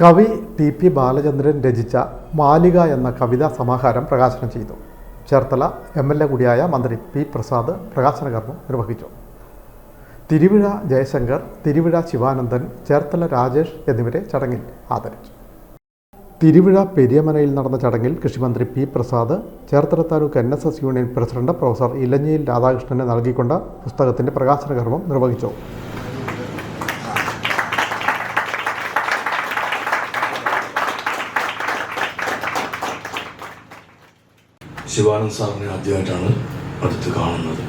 കവി ടി.പി. ബാലചന്ദ്രൻ രചിച്ച മാലിക എന്ന കവിതാ സമാഹാരം പ്രകാശനം ചെയ്തു. ചേർത്തല എം.എൽ.എ. കൂടിയായ മന്ത്രി പി. പ്രസാദ് പ്രകാശന കർമ്മം നിർവഹിച്ചു. തിരുവിഴ ജയശങ്കർ, തിരുവിഴ ശിവാനന്ദൻ, ചേർത്തല രാജേഷ് എന്നിവരെ ചടങ്ങിൽ ആദരിച്ചു. തിരുവിഴ പെരിയമനയിൽ നടന്ന ചടങ്ങിൽ കൃഷിമന്ത്രി P. Prasad Cherthala taluk NSS union president professor ഇലഞ്ഞിയിൽ രാധാകൃഷ്ണന് നൽകിക്കൊണ്ട് പുസ്തകത്തിന്റെ പ്രകാശന കർമ്മം നിർവഹിച്ചു. ശിവാനന്ദ് സാറിനെ ആദ്യമായിട്ടാണ് അടുത്ത് കാണുന്നത്.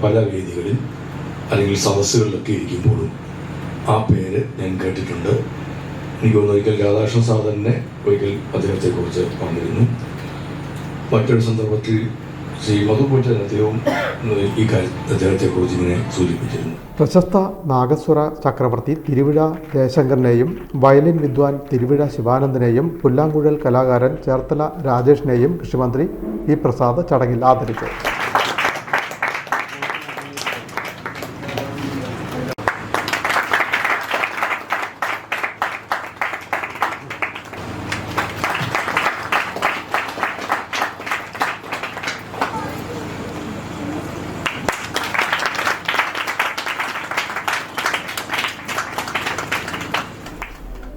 പല വേദികളിൽ അല്ലെങ്കിൽ സദസ്സുകളിലൊക്കെ ഇരിക്കുമ്പോഴും ആ പേര് ഞാൻ കേട്ടിട്ടുണ്ട്. എനിക്ക് തോന്നുന്നു ഒരിക്കൽ രാധാകൃഷ്ണൻ സാർ തന്നെ ഒരിക്കൽ അദ്ദേഹത്തെക്കുറിച്ച് പറഞ്ഞിരുന്നു. മറ്റൊരു സന്ദർഭത്തിൽ ശ്രീ മധുപോറ്റൻ അദ്ദേഹവും ഈ അദ്ദേഹത്തെക്കുറിച്ച് ഇങ്ങനെ സൂചിപ്പിച്ചിരുന്നു. പ്രശസ്ത നാഗസ്വര ചക്രവർത്തി തിരുവിഴ ജയശങ്കറിനെയും വയലിൻ വിദ്വാൻ തിരുവിഴ ശിവാനന്ദനെയും പുല്ലാങ്കുഴൽ കലാകാരൻ ചേർത്തല രാജേഷിനെയും കൃഷിമന്ത്രി പി. പ്രസാദ് ചടങ്ങിൽ ആദരിച്ചു.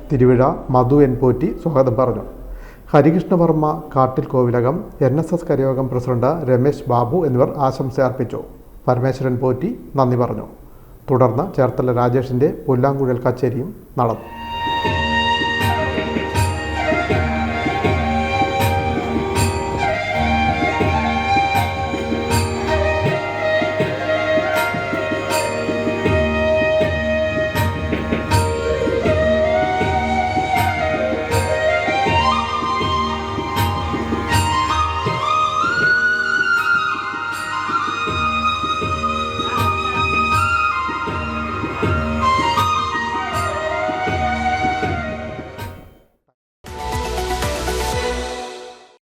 തിരുവിഴ മധു എൻ പോറ്റി സ്വാഗതം പറഞ്ഞു. ഹരികൃഷ്ണവർമ്മ കാട്ടിൽ കോവിലകം, NSS കരയോഗം പ്രസിഡന്റ് രമേശ് ബാബു എന്നിവർ ആശംസ അർപ്പിച്ചു. പരമേശ്വരൻ പോറ്റി നന്ദി പറഞ്ഞു. തുടർന്ന് ചേർത്തല രാജേഷിൻ്റെ പുല്ലാങ്കുഴൽ കച്ചേരിയും നടന്നു.